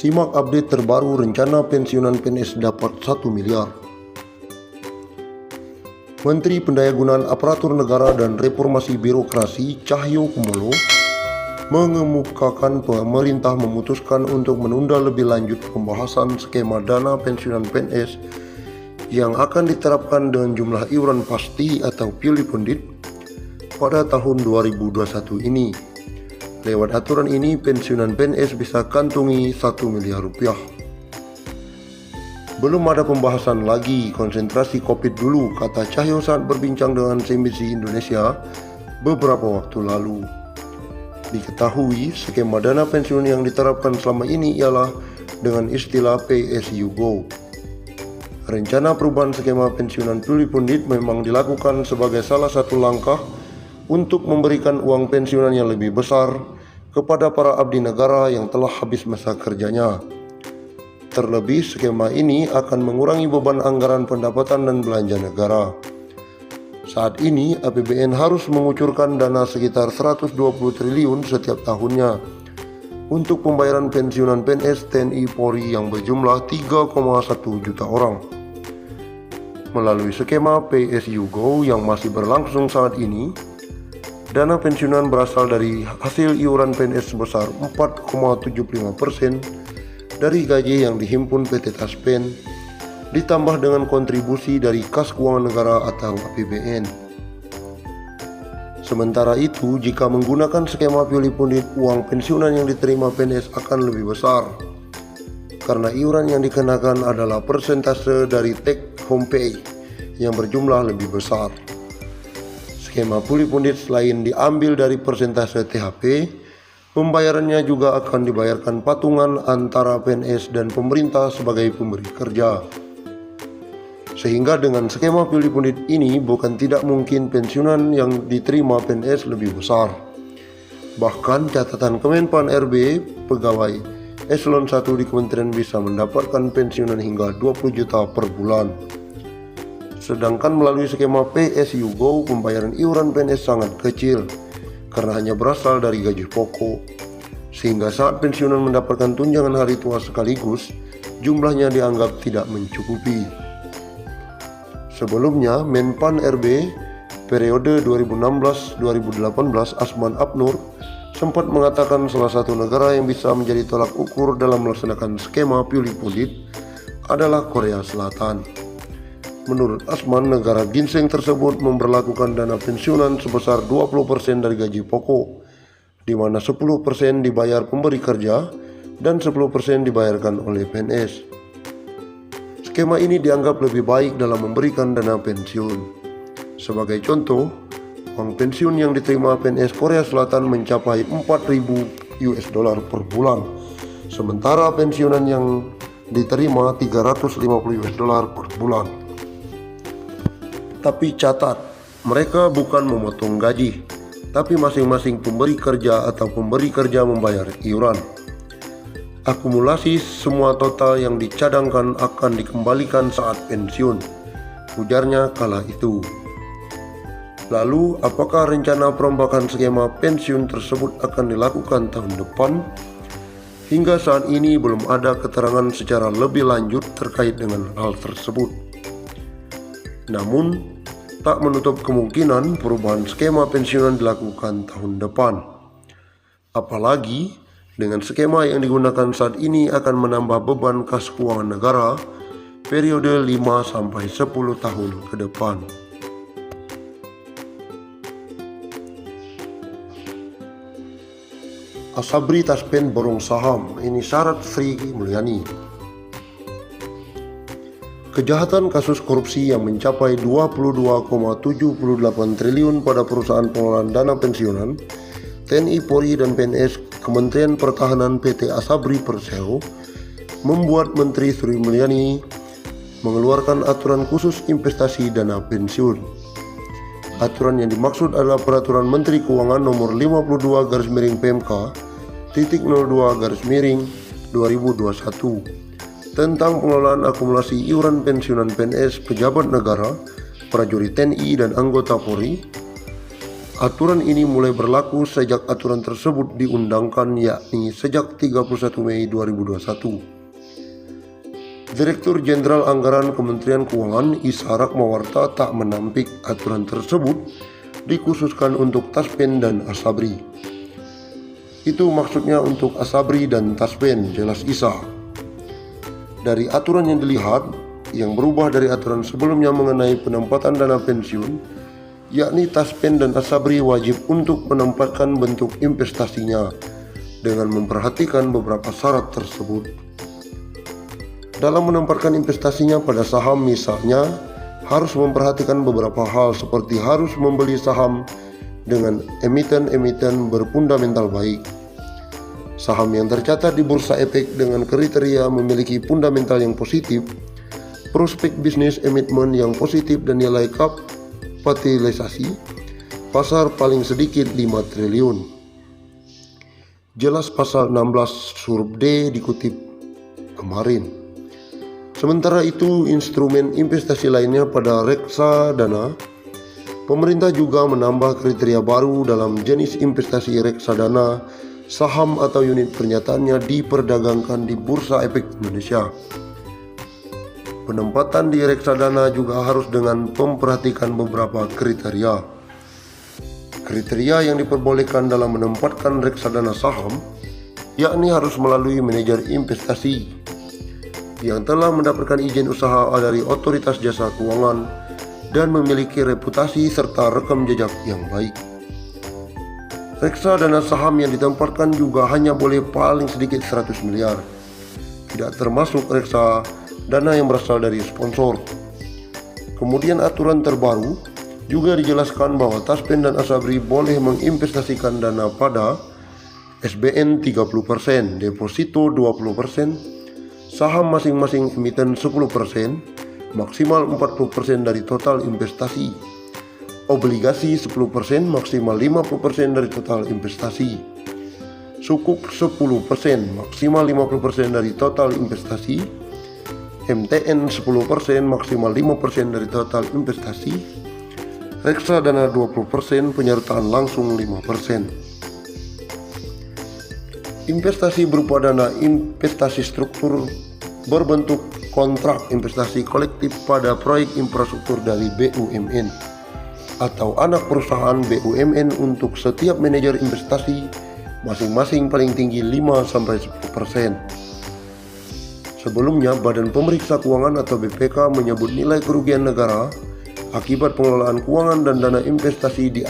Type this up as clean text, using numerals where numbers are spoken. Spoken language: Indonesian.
Simak update terbaru rencana pensiunan PNS dapat 1 miliar. Menteri Pendayagunaan Aparatur Negara dan Reformasi Birokrasi Cahyo Kumolo mengemukakan pemerintah memutuskan untuk menunda lebih lanjut pembahasan skema dana pensiunan PNS yang akan diterapkan dengan jumlah iuran pasti atau pilih pundit pada tahun 2021 ini. Lewat aturan ini, pensiunan PNS bisa kantongi 1 miliar rupiah. Belum ada pembahasan lagi, konsentrasi COVID dulu, kata Cahyo saat berbincang dengan CNBC Indonesia beberapa waktu lalu. Diketahui, skema dana pensiun yang diterapkan selama ini ialah dengan istilah Pay as you go. Rencana perubahan skema pensiunan pilih pundit memang dilakukan sebagai salah satu langkah untuk memberikan uang pensiunan yang lebih besar kepada para abdi negara yang telah habis masa kerjanya. Terlebih, skema ini akan mengurangi beban anggaran pendapatan dan belanja negara. Saat ini, APBN harus mengucurkan dana sekitar 120 triliun setiap tahunnya untuk pembayaran pensiunan PNS TNI Polri yang berjumlah 3,1 juta orang. Melalui skema Pay as you go yang masih berlangsung saat ini, dana pensiunan berasal dari hasil iuran PNS sebesar 4,75% dari gaji yang dihimpun PT Taspen, ditambah dengan kontribusi dari Kas Keuangan Negara atau APBN. Sementara itu, jika menggunakan skema pilih pundit, uang pensiunan yang diterima PNS akan lebih besar, karena iuran yang dikenakan adalah persentase dari take home pay yang berjumlah lebih besar. Skema pilih pundit selain diambil dari persentase THP, pembayarannya juga akan dibayarkan patungan antara PNS dan pemerintah sebagai pemberi kerja. Sehingga dengan skema pilih pundit ini bukan tidak mungkin pensiunan yang diterima PNS lebih besar. Bahkan catatan Kemenpan RB, pegawai Eselon 1 di kementerian bisa mendapatkan pensiunan hingga 20 juta per bulan. Sedangkan melalui skema Pay as you go, pembayaran iuran PNS sangat kecil karena hanya berasal dari gaji pokok. Sehingga saat pensiunan mendapatkan tunjangan hari tua sekaligus, jumlahnya dianggap tidak mencukupi. Sebelumnya, Menpan RB periode 2016-2018 Asman Abnur sempat mengatakan salah satu negara yang bisa menjadi tolak ukur dalam melaksanakan skema pilih pundit adalah Korea Selatan. Menurut Asman, negara ginseng tersebut memberlakukan dana pensiunan sebesar 20% dari gaji pokok, di mana 10% dibayar pemberi kerja dan 10% dibayarkan oleh PNS. Skema ini dianggap lebih baik dalam memberikan dana pensiun. Sebagai contoh, uang pensiun yang diterima PNS Korea Selatan mencapai 4.000 US dollar per bulan, sementara pensiunan yang diterima 350 US dollar per bulan. Tapi catat, mereka bukan memotong gaji, tapi masing-masing pemberi kerja atau pemberi kerja membayar iuran. Akumulasi semua total yang dicadangkan akan dikembalikan saat pensiun, ujarnya kala itu. Lalu, apakah rencana perombakan skema pensiun tersebut akan dilakukan tahun depan? Hingga saat ini belum ada keterangan secara lebih lanjut terkait dengan hal tersebut. Namun, tak menutup kemungkinan perubahan skema pensiunan dilakukan tahun depan. Apalagi, dengan skema yang digunakan saat ini akan menambah beban kas keuangan negara periode 5-10 tahun ke depan. Asabri Taspen borong saham, ini syarat Sri Mulyani. Kejahatan kasus korupsi yang mencapai 22,78 triliun pada perusahaan pengelolaan dana pensiunan, TNI Polri dan PNS Kementerian Pertahanan PT Asabri Persero membuat Menteri Sri Mulyani mengeluarkan aturan khusus investasi dana pensiun. Aturan yang dimaksud adalah Peraturan Menteri Keuangan Nomor 52/02/2021 tentang pengelolaan akumulasi iuran pensiunan PNS pejabat negara, prajurit TNI dan anggota Polri. Aturan ini mulai berlaku sejak aturan tersebut diundangkan, yakni sejak 31 Mei 2021. Direktur Jenderal Anggaran Kementerian Keuangan Isa Rahmawarta tak menampik aturan tersebut dikhususkan untuk Taspen dan Asabri. Itu maksudnya untuk Asabri dan Taspen, jelas Isa. Dari aturan yang dilihat, yang berubah dari aturan sebelumnya mengenai penempatan dana pensiun, yakni Taspen dan Asabri wajib untuk menempatkan bentuk investasinya dengan memperhatikan beberapa syarat tersebut. Dalam menempatkan investasinya pada saham misalnya, harus memperhatikan beberapa hal seperti harus membeli saham dengan emiten-emiten berfundamental baik, saham yang tercatat di Bursa Efek dengan kriteria memiliki fundamental yang positif, prospek bisnis emiten yang positif dan nilai kapitalisasi pasar paling sedikit 5 triliun. Jelas pasal 16 huruf D dikutip kemarin. Sementara itu, instrumen investasi lainnya pada reksadana, pemerintah juga menambah kriteria baru dalam jenis investasi reksadana. Saham atau unit pernyataannya diperdagangkan di Bursa Efek Indonesia. Penempatan di reksadana juga harus dengan memperhatikan beberapa kriteria. Kriteria yang diperbolehkan dalam menempatkan reksadana saham, yakni harus melalui manajer investasi yang telah mendapatkan izin usaha dari Otoritas Jasa Keuangan dan memiliki reputasi serta rekam jejak yang baik. Reksadana saham yang ditempatkan juga hanya boleh paling sedikit 100 miliar, tidak termasuk reksadana yang berasal dari sponsor. Kemudian aturan terbaru juga dijelaskan bahwa Taspen dan Asabri boleh menginvestasikan dana pada SBN 30%, deposito 20%, saham masing-masing emiten 10%, maksimal 40% dari total investasi, obligasi 10%, maksimal 50% dari total investasi, sukuk 10%, maksimal 50% dari total investasi, MTN 10%, maksimal 5% dari total investasi, reksadana 20%, penyertaan langsung 5%. Investasi berupa dana investasi struktur berbentuk kontrak investasi kolektif pada proyek infrastruktur dari BUMN atau anak perusahaan BUMN untuk setiap manajer investasi masing-masing paling tinggi 5-10%. Sebelumnya, Badan Pemeriksa Keuangan atau BPK menyebut nilai kerugian negara akibat pengelolaan keuangan dan dana investasi di